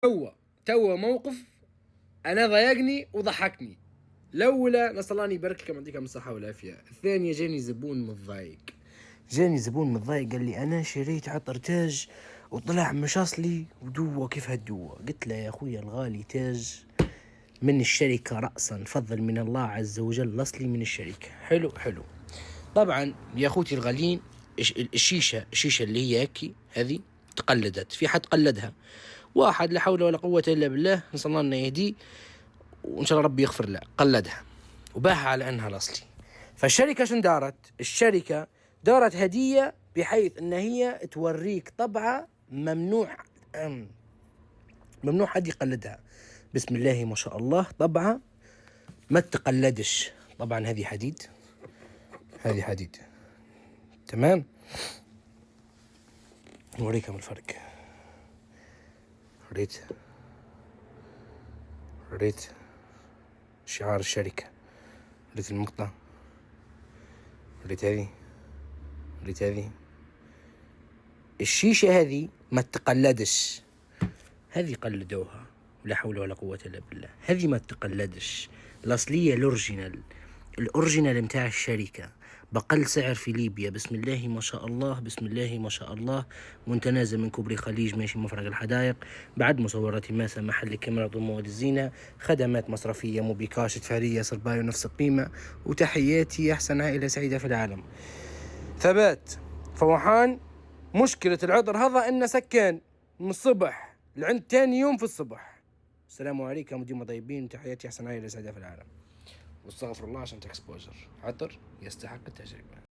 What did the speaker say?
توا موقف انا ضايقني وضحكني. الاولى نسال الله ان يبارك لكم يعطيكم الصحه والعافيه. الثانيه جاني زبون متضايق قال لي انا شريت عطر تاج وطلع مش اصلي ودوه. كيف هالدوه؟ قلت له يا اخويا الغالي تاج من الشركه راسا، فضل من الله عز وجل الاصلي من الشركه. حلو. طبعا يا اخوتي الغاليين، الشيشه اللي هي هيك هذه تقلدت، في حد قلدها، واحد لا حول ولا قوه الا بالله، نسال الله انه يهديه وان شاء الله ربي يغفر له، قلدها وباعها على انها الاصلي. فالشركه شن دارت؟ الشركه دارت هديه بحيث ان هي توريك طبعه ممنوع حد يقلدها. بسم الله ما شاء الله، طبعه ما تقلدش. طبعا هذه حديد تمام. نوريكم الفرق. ريت شعار الشركة، ريت المقطع، ريت هذه الشيشة هذه ما تقلدش. هذه قلدوها ولا حول ولا قوة الا بالله. هذه ما تقلدش، الاصلية الاورجينال متاع الشركة بقل سعر في ليبيا. بسم الله ما شاء الله. متنازل من كوبري خليج ماشي مفرق الحدائق. بعد مصورات ماسة، محل كاميرا ومواد الزينة، خدمات مصرفية، موبيكاش، تفارية، صرباية ونفس القيمة. وتحياتي أحسن عائلة سعيدة في العالم. ثبات فوحان. مشكلة العطر هذا إنه سكان من الصبح لعند تاني يوم في الصبح. السلام عليكم وديما طيبين، وتحياتي أحسن عائلة سعيدة في العالم. واستغفر الله عشان تكسبوجر. عطر يستحق التجربة.